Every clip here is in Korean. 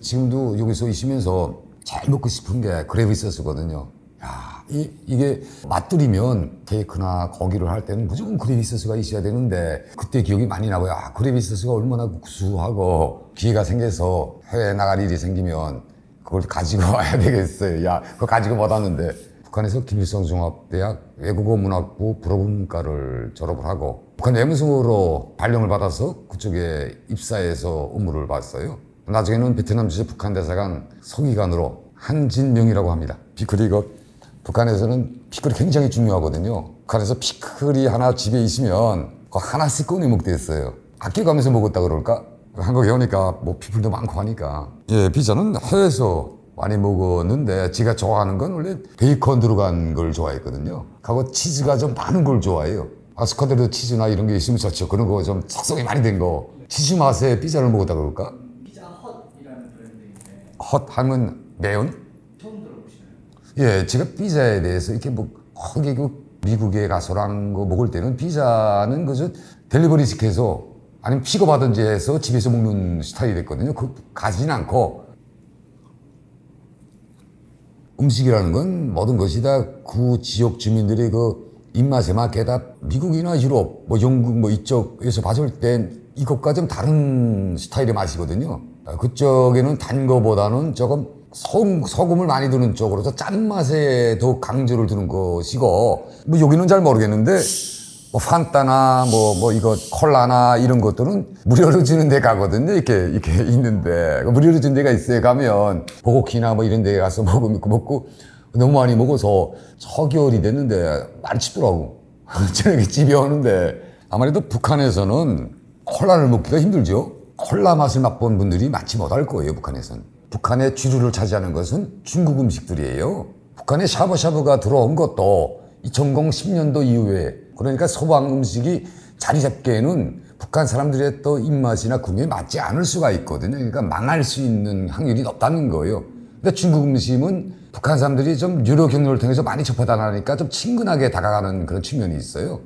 지금도 여기서 있으면서 제일 먹고 싶은 게 그래비 소스거든요. 야, 이게 맛들이면 케이크나 고기를 할 때는 무조건 그래비 소스가 있어야 되는데 그때 기억이 많이 나고요. 아, 그래비 소스가 얼마나 구수하고 기회가 생겨서 해외에 나갈 일이 생기면 그걸 가지고 와야 되겠어요. 야, 그거 가지고 못 왔는데 북한에서 김일성종합대학 외국어문학부 불어문과를 졸업을 하고 북한 외무성으로 발령을 받아서 그쪽에 입사해서 업무를 봤어요. 나중에는 베트남 주재 북한 대사관 서기관으로 한진명이라고 합니다. 피클이 북한에서는 피클이 굉장히 중요하거든요. 북한에서 피클이 하나 집에 있으면 그거 하나씩 꺼내 먹댔어요. 아껴가면서 먹었다 그럴까? 한국에 오니까 뭐 피플도 많고 하니까. 예, 피자는 해외에서 많이 먹었는데 제가 좋아하는 건 원래 베이컨 들어간 걸 좋아했거든요. 하고 치즈가 좀 많은 걸 좋아해요. 아스카드로 치즈나 이런 게 있으면 좋죠. 그런 거 좀 숙성이 많이 된 거. 치즈 맛에 피자를 먹었다 그럴까? 피자 헛이라는 브랜드인데 헛 하면 매운? 처음 들어보시나요? 예, 제가 피자에 대해서 이렇게 뭐 거기 미국에 가서랑 거 먹을 때는 피자는 그저 델리버리 시켜서 아니면 픽업하든지 해서 집에서 먹는 스타일이 됐거든요. 그 가진 않고 음식이라는 건 모든 것이 다 그 지역 주민들의 그 입맛에 맞게 다 미국이나 유럽, 뭐 영국 뭐 이쪽에서 봤을 땐 이것과 좀 다른 스타일의 맛이거든요. 그쪽에는 단 거보다는 조금 소금을 많이 두는 쪽으로 짠맛에 더 강조를 두는 것이고, 뭐 여기는 잘 모르겠는데, 뭐 판타나 뭐 이거 콜라나 이런 것들은 무료로 주는 데 가거든요. 이렇게 있는데 무료로 주는 데가 있어요. 가면 보고키나 뭐 이런 데 가서 먹고 너무 많이 먹어서 초겨울이 됐는데 많이 춥더라고. 저녁에 집에 오는데 아무래도 북한에서는 콜라를 먹기가 힘들죠. 콜라 맛을 맛본 분들이 많지 못할 거예요. 북한에서는. 북한의 주류를 차지하는 것은 중국 음식들이에요. 북한에 샤브샤브가 들어온 것도 2010년도 이후에, 그러니까 소방 음식이 자리 잡기에는 북한 사람들의 또 입맛이나 구매에 맞지 않을 수가 있거든요. 그러니까 망할 수 있는 확률이 높다는 거예요. 근데 중국 음식은 북한 사람들이 좀 유료 경로를 통해서 많이 접하다 나니까 좀 친근하게 다가가는 그런 측면이 있어요.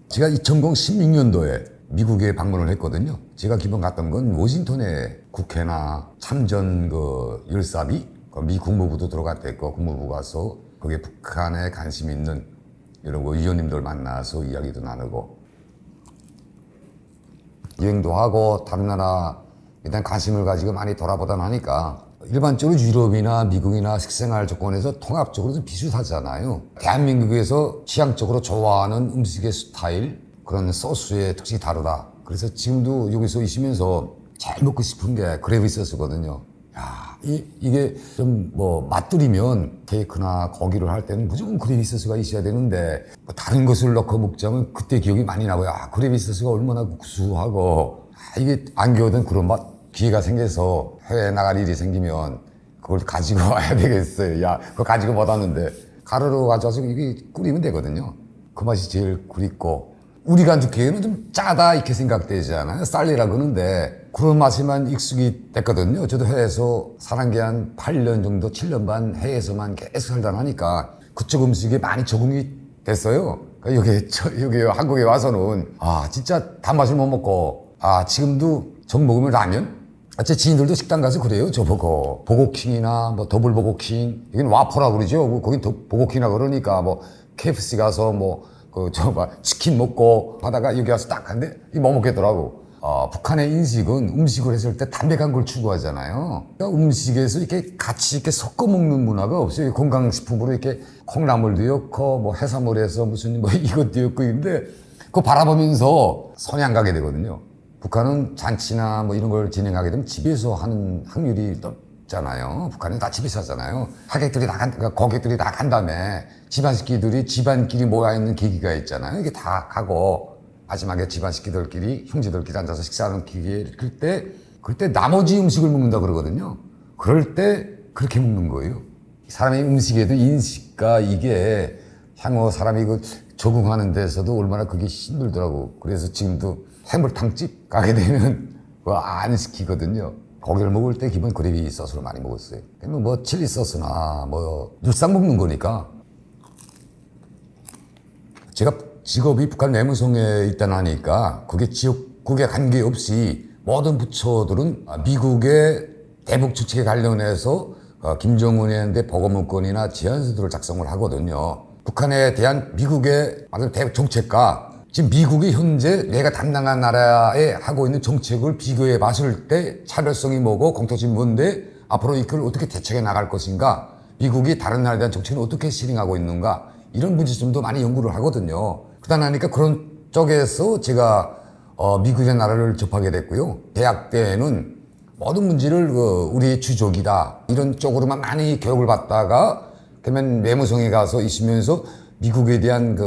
제가 2016년도에 미국에 방문을 했거든요. 제가 기본 갔던 건 워싱턴에 국회나 참전 열사비, 미 국무부도 들어갔댔고 국무부 가서 거기에 북한에 관심 있는 이런 위원님들 만나서 이야기도 나누고 여행도 하고 다른 나라 일단 관심을 가지고 많이 돌아보다 나니까 일반적으로 유럽이나 미국이나 식생활 조건에서 통합적으로 좀 비슷하잖아요. 대한민국에서 취향적으로 좋아하는 음식의 스타일, 그런 소스의 특징이 다르다. 그래서 지금도 여기서 있으면서 제일 먹고 싶은 게 그래비 소스거든요. 야, 이게 좀 뭐 맛들이면 케이크나 고기를 할 때는 무조건 그래비 소스가 있어야 되는데 뭐 다른 것을 넣고 먹자면 그때 기억이 많이 나고요. 아, 그래비 소스가 얼마나 구수하고 이게 안 겨우던 그런 맛. 기회가 생겨서 해외에 나갈 일이 생기면 그걸 가지고 와야 되겠어요. 야, 그거 가지고 못 왔는데 가루로 가져와서 이게 끓이면 되거든요. 그 맛이 제일 그립고 우리가 느끼기에는 좀 짜다 이렇게 생각되잖아요. 쌀이라 그러는데 그런 맛에만 익숙이 됐거든요. 저도 해외에서 살한 게 한 8년 정도, 7년 반 해외에서만 계속 살다 나니까 그쪽 음식에 많이 적응이 됐어요. 그러니까 여기 한국에 와서는 진짜 단맛을 못 먹고 지금도 정 먹으면 라면? 제 지인들도 식당 가서 그래요. 저보고 보고킹이나 뭐 더블 보고킹, 여기는 와퍼라고 그러죠. 거긴 보고킹이라 그러니까 뭐 KFC 가서 치킨 먹고 하다가 여기 와서 딱 한데 못 먹겠더라고. 북한의 인식은 음식을 했을 때 담백한 걸 추구하잖아요. 그러니까 음식에서 이렇게 같이 이렇게 섞어 먹는 문화가 없어요. 건강식품으로 이렇게 콩나물도 넣고 뭐 해산물에서 무슨 뭐 이것도 넣고 있는데 그거 바라보면서 손이 안 가게 되거든요. 북한은 잔치나 뭐 이런 걸 진행하게 되면 집에서 하는 확률이 높잖아요. 북한은 다 집에서 하잖아요. 고객들이 다 간 다음에 집안 식구들이 집안끼리 모여있는 계기가 있잖아요. 이게 다 가고 마지막에 집안 식구들끼리 형제들끼리 앉아서 식사하는 기회에 그때 나머지 음식을 먹는다 그러거든요. 그럴 때 그렇게 먹는 거예요. 사람의 음식에도 인식과 이게 향후 사람이 적응하는 데서도 얼마나 그게 힘들더라고. 그래서 지금도 해물탕집 가게 되면 안 시키거든요. 고기를 먹을 때 기본 그래비 소스를 많이 먹었어요. 뭐 칠리 소스나 뭐 일상 먹는 거니까. 제가 직업이 북한 외무성에 있다 하니까 그게 지역국에 관계없이 모든 부처들은 미국의 대북 추측에 관련해서 김정은한테 보고문건이나 제안서들을 작성을 하거든요. 북한에 대한 미국의 대북 정책과 지금 미국이 현재 내가 담당한 나라에 하고 있는 정책을 비교해 봤을 때 차별성이 뭐고 공통점이 뭔데 앞으로 이걸 어떻게 대책해 나갈 것인가, 미국이 다른 나라에 대한 정책을 어떻게 실행하고 있는가, 이런 문제점도 많이 연구를 하거든요. 그러다 나니까 그런 쪽에서 제가 미국의 나라를 접하게 됐고요. 대학 때에는 모든 문제를 우리 주족이다 이런 쪽으로만 많이 교육을 받다가 그러면 외무성에 가서 있으면서 미국에 대한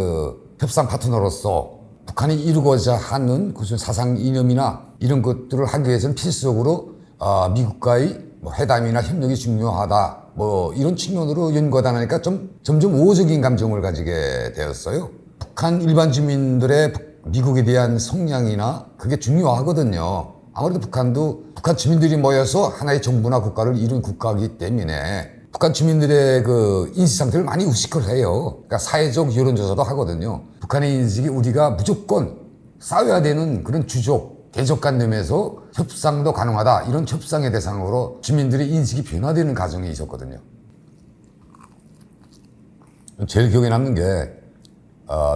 협상 파트너로서 북한이 이루고자 하는 무슨 사상 이념이나 이런 것들을 하기 위해서는 필수적으로 미국과의 회담이나 협력이 중요하다, 이런 측면으로 연구하다 보니까 점점 우호적인 감정을 가지게 되었어요. 북한 일반 주민들의 미국에 대한 성향이나 그게 중요하거든요. 아무래도 북한도 북한 주민들이 모여서 하나의 정부나 국가를 이룬 국가이기 때문에 북한 주민들의 인식 상태를 많이 의식을 해요. 그러니까 사회적 여론조사도 하거든요. 북한의 인식이 우리가 무조건 싸워야 되는 그런 주족, 대적관념에서 협상도 가능하다, 이런 협상의 대상으로 주민들의 인식이 변화되는 과정이 있었거든요. 제일 기억에 남는 게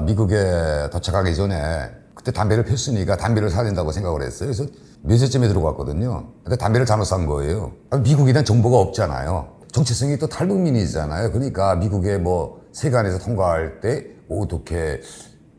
미국에 도착하기 전에 그때 담배를 폈으니까 담배를 사야 된다고 생각을 했어요. 그래서 면세점에 들어갔거든요. 근데 담배를 잘못 산 거예요. 미국에 대한 정보가 없잖아요. 정체성이 또 탈북민이잖아요. 그러니까 미국의 세관에서 통과할 때 어떻게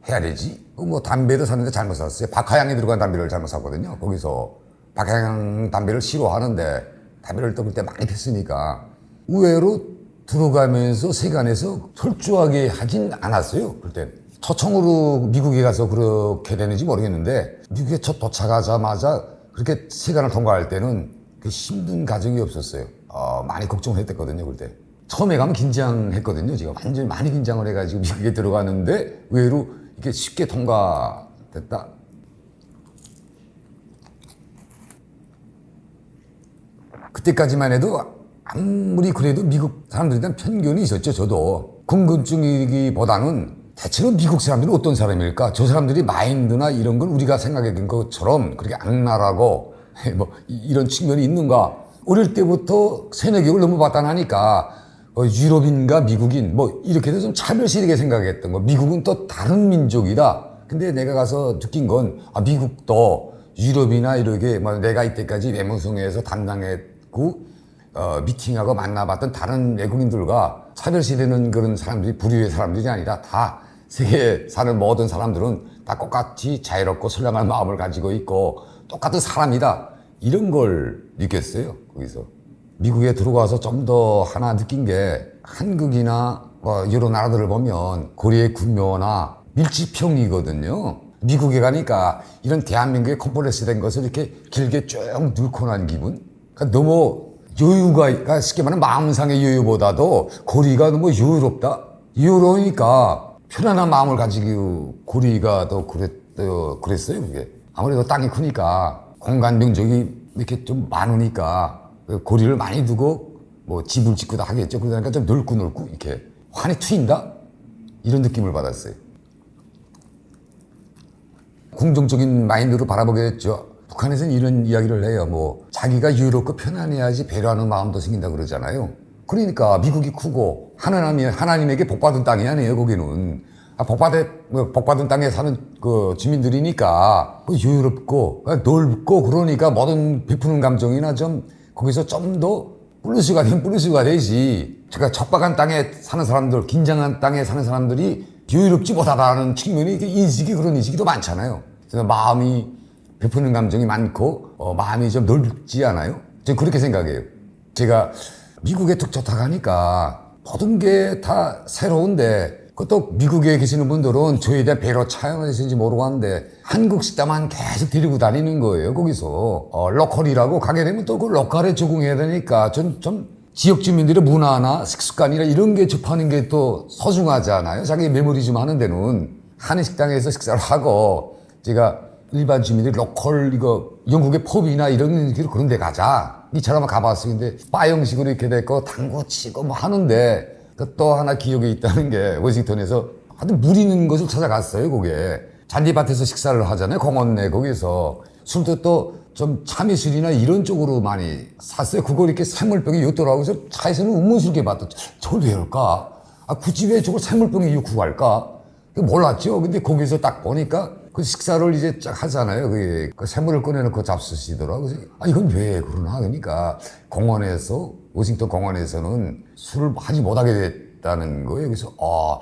해야 되지? 담배도 샀는데 잘못 샀어요. 박하향이 들어간 담배를 잘못 샀거든요. 거기서 박하향 담배를 싫어하는데 담배를 또 그때 많이 폈으니까 의외로 들어가면서 세관에서 철저하게 하진 않았어요. 그때 초청으로 미국에 가서 그렇게 되는지 모르겠는데 미국에 첫 도착하자마자 그렇게 세관을 통과할 때는 힘든 과정이 없었어요. 많이 걱정을 했거든요. 그때 처음에 가면 긴장했거든요. 제가 완전히 많이 긴장을 해가지고 미국에 들어가는데 의외로 이게 쉽게 통과됐다. 그때까지만 해도 아무리 그래도 미국 사람들에 대한 편견이 있었죠. 저도 궁금증이기보다는 대체로 미국 사람들은 어떤 사람일까? 저 사람들이 마인드나 이런 걸 우리가 생각했던 것처럼 그렇게 악랄하고 이런 측면이 있는가? 어릴 때부터 세뇌 교육을 너무 받다 나니까 유럽인과 미국인 이렇게 해서 좀 차별시리게 생각했던 거. 미국은 또 다른 민족이다. 근데 내가 가서 느낀 건 미국도 유럽이나 이렇게 내가 이때까지 외무성에서 담당했고 미팅하고 만나봤던 다른 외국인들과 차별시되는 그런 사람들이 부류의 사람들이 아니라 다 세계에 사는 모든 사람들은 다 똑같이 자유롭고 선량한 마음을 가지고 있고 똑같은 사람이다, 이런 걸 느꼈어요. 거기서 미국에 들어가서 좀 더 하나 느낀 게 한국이나 여러 나라들을 보면 고려의 구묘나 밀지평이거든요. 미국에 가니까 이런 대한민국의 컴플렉스 된 것을 이렇게 길게 쭉 늙고 난 기분. 그러니까 너무 여유가 쉽게 말하면 마음상의 여유보다도 고리가 너무 여유롭다. 여유로우니까 편안한 마음을 가지고 고리가 더 그랬어요. 그게 아무래도 땅이 크니까 공간 면적이 이렇게 좀 많으니까 고리를 많이 두고 집을 짓고도 하겠죠. 그러니까 좀 넓고 이렇게 환히 트인다, 이런 느낌을 받았어요. 긍정적인 마인드로 바라보게 됐죠. 북한에서는 이런 이야기를 해요. 자기가 유럽고 편안해야지 배려하는 마음도 생긴다 그러잖아요. 그러니까 미국이 크고 하나님에게 복받은 땅이 아니에요. 거기는 복받은 땅에 사는 주민들이니까 여유롭고 넓고, 그러니까 모든 베푸는 감정이나 좀 거기서 좀 더 플러스가 되면 플러스가 되지. 제가 척박한 땅에 사는 사람들, 긴장한 땅에 사는 사람들이 여유롭지 못하다는 측면이 그런 인식이 더 많잖아요. 그래서 마음이 베푸는 감정이 많고 마음이 좀 넓지 않아요? 저는 그렇게 생각해요. 제가 미국에 툭 좋다 가니까 모든 게 다 새로운데, 그것도 미국에 계시는 분들은 저에 대한 배려 차원에서인지 모르고 하는데 한국 식당만 계속 데리고 다니는 거예요. 거기서 로컬이라고 가게 되면 또 그 로컬에 적응해야 되니까 좀 지역 주민들의 문화나 식습관이나 이런 게 접하는 게 또 소중하잖아요. 자기 메모리즘 하는 데는 한인 식당에서 식사를 하고, 제가 일반 주민들이 로컬 영국의 펍이나 이런 그런 데 가자, 이처럼 가봤어요. 근데 바 형식으로 이렇게 됐고 당구 치고 하는데 또 하나 기억에 있다는 게 워싱턴에서 하여튼 물 있는 것을 찾아갔어요, 거기에. 잔디밭에서 식사를 하잖아요, 공원 내 거기서. 술도 또 좀 참이슬이나 이런 쪽으로 많이 샀어요. 그걸 이렇게 샘물병에 였더라고요. 그래서 차에서는 의문스럽게 봤더. 저걸 왜 할까? 아, 굳이 왜 저걸 샘물병에 넣고 갈까? 몰랐죠. 근데 거기서 딱 보니까 그 식사를 이제 쫙 하잖아요. 그 샘물을 꺼내놓고 잡수시더라고요. 그래서 아, 이건 왜 그러나? 그러니까 공원에서, 워싱턴 공원에서는 술을 하지 못하게 됐다는 거예요. 그래서 아,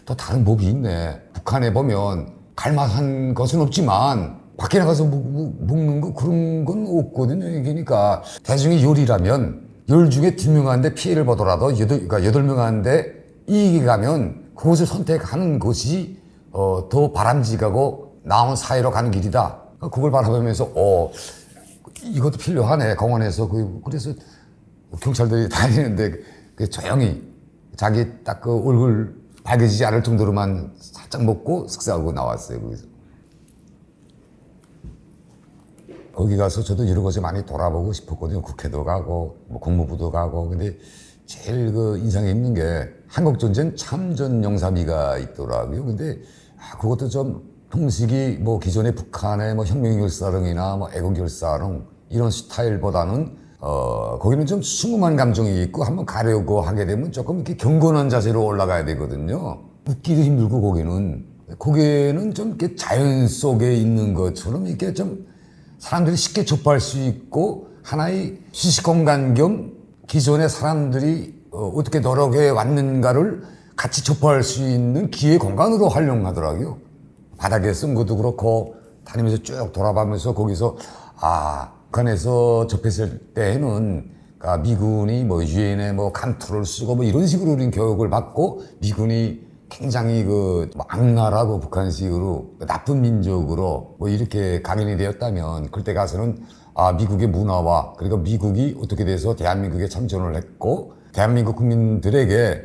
또 다른 법이 있네. 북한에 보면 갈만한 것은 없지만 밖에 나가서 먹는 거 그런 건 없거든요. 그러니까 대중의 요리라면 10중에 2명한테 피해를 보더라도 그러니까 8명한테 이익이 가면 그것을 선택하는 것이 더 바람직하고 나은 사회로 가는 길이다. 그걸 바라보면서 이것도 필요하네. 공원에서. 그래서 경찰들이 다니는데 조용히 자기 딱 그 얼굴 밝아지지 않을 정도로만 살짝 먹고 식사하고 나왔어요. 거기서. 거기 가서 저도 여러 곳에 많이 돌아보고 싶었거든요. 국회도 가고, 뭐 국무부도 가고. 근데 제일 그 인상에 있는 게 한국전쟁 참전 용사비가 있더라고요. 근데 그것도 좀 형식이 뭐 기존의 북한의 뭐 혁명결사령이나 뭐 애국결사령 이런 스타일보다는 거기는 좀 숭음한 감정이 있고 한번 가려고 하게 되면 조금 이렇게 경건한 자세로 올라가야 되거든요. 웃기도 힘들고 거기는 좀 이렇게 자연 속에 있는 것처럼 이렇게 좀 사람들이 쉽게 접할 수 있고 하나의 휴식 공간 겸 기존의 사람들이 어떻게 노력해 왔는가를 같이 접할 수 있는 기회 공간으로 활용하더라고요. 바닥에 쓴 것도 그렇고 다니면서 쭉 돌아가면서 거기서 북한에서 접했을 때에는 그러니까 미군이 뭐 유엔에 뭐 감투를 쓰고 뭐 이런 식으로 우린 교육을 받고 미군이 굉장히 뭐 악랄하고 북한식으로 나쁜 민족으로 뭐 이렇게 각인이 되었다면 그때 가서는 미국의 문화와 그리고 미국이 어떻게 돼서 대한민국에 참전을 했고 대한민국 국민들에게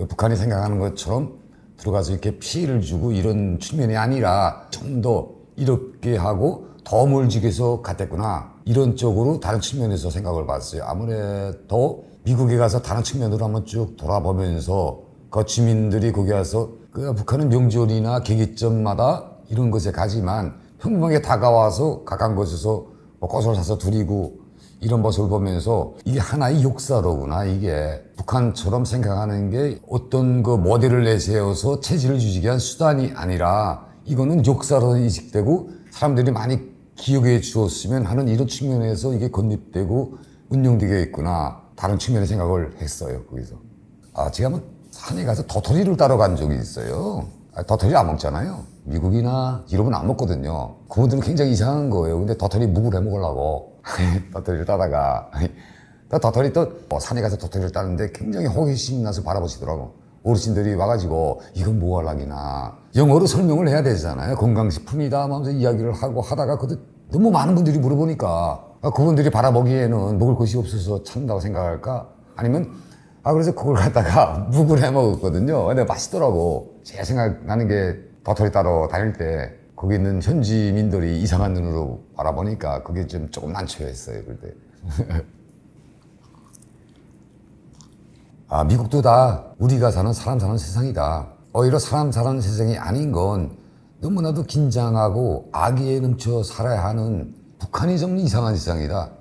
북한이 생각하는 것처럼 들어가서 이렇게 피해를 주고 이런 측면이 아니라 좀 더 이렇게 하고 도움을 주기 위해서 갔댔구나 이런 쪽으로 다른 측면에서 생각을 봤어요. 아무래도 미국에 가서 다른 측면으로 한번 쭉 돌아보면서 그 주민들이 거기 와서 북한은 명절이나 계기점마다 이런 것에 가지만 평범하게 다가와서 가까운 곳에서 뭐 꽃을 사서 드리고 이런 모습을 보면서 이게 하나의 역사로구나. 이게 북한처럼 생각하는 게 어떤 그 모델을 내세워서 체질을 유지하기 위한 수단이 아니라 이거는 역사로 인식되고 사람들이 많이 기억해 주었으면 하는 이런 측면에서 이게 건립되고 운영되게 있구나. 다른 측면의 생각을 했어요. 거기서. 제가 한번 산에 가서 도토리를 따러 간 적이 있어요. 도토리 안 먹잖아요. 미국이나 유럽은 안 먹거든요. 그분들은 굉장히 이상한 거예요. 근데 도토리 묵을 해 먹으려고 도토리를 따다가 도토리 또 산에 가서 도토리를 따는데 굉장히 호기심 나서 바라보시더라고. 어르신들이 와가지고 이건 뭐 하려기나 영어로 설명을 해야 되잖아요. 건강식품이다 하면서 이야기를 하고 하다가 너무 많은 분들이 물어보니까 그분들이 바라보기에는 먹을 것이 없어서 찾는다고 생각할까? 아니면 그래서 그걸 갖다가 묵을 해 먹었거든요. 근데 맛있더라고. 제일 생각나는 게 도토리 따러 다닐 때 거기 있는 현지민들이 이상한 눈으로 바라보니까 그게 좀 조금 난처했어요, 그때. 미국도 다 우리가 사는 사람 사는 세상이다. 오히려 사람 사는 세상이 아닌 건 너무나도 긴장하고 악의에 넘쳐 살아야 하는 북한이 좀 이상한 세상이다.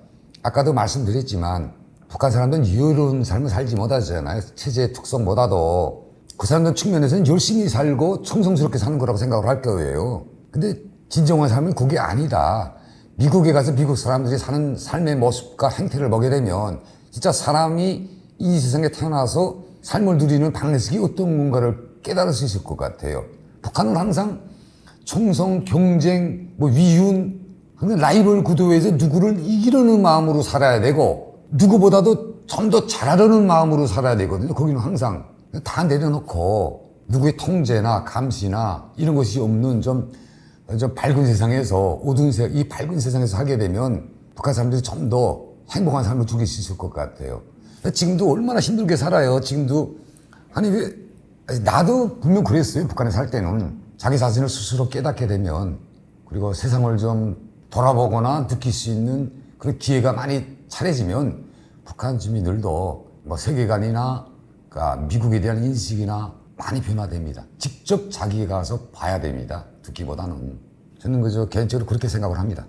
아까도 말씀드렸지만 북한 사람들은 여유로운 삶을 살지 못하잖아요. 체제의 특성보다도 그 사람들 측면에서는 열심히 살고 청성스럽게 사는 거라고 생각을 할 거예요. 근데 진정한 삶은 그게 아니다. 미국에 가서 미국 사람들이 사는 삶의 모습과 행태를 보게 되면 진짜 사람이 이 세상에 태어나서 삶을 누리는 방식이 어떤 건가를 깨달을 수 있을 것 같아요. 북한은 항상 총성, 경쟁, 위윤, 라이벌 구도에서 누구를 이기려는 마음으로 살아야 되고 누구보다도 좀 더 잘하려는 마음으로 살아야 되거든요. 거기는 항상 다 내려놓고 누구의 통제나 감시나 이런 것이 없는 좀 밝은 세상에서 이 밝은 세상에서 하게 되면 북한 사람들이 좀 더 행복한 삶을 누릴 수 있을 것 같아요. 지금도 얼마나 힘들게 살아요. 지금도 나도 분명 그랬어요. 북한에 살 때는 자기 자신을 스스로 깨닫게 되면 그리고 세상을 좀 돌아보거나 느낄 수 있는 그런 기회가 많이 차려지면 북한 주민들도 세계관이나 그러니까 미국에 대한 인식이나 많이 변화됩니다. 직접 자기가 가서 봐야 됩니다. 듣기보다는. 저는 그저 개인적으로 그렇게 생각을 합니다.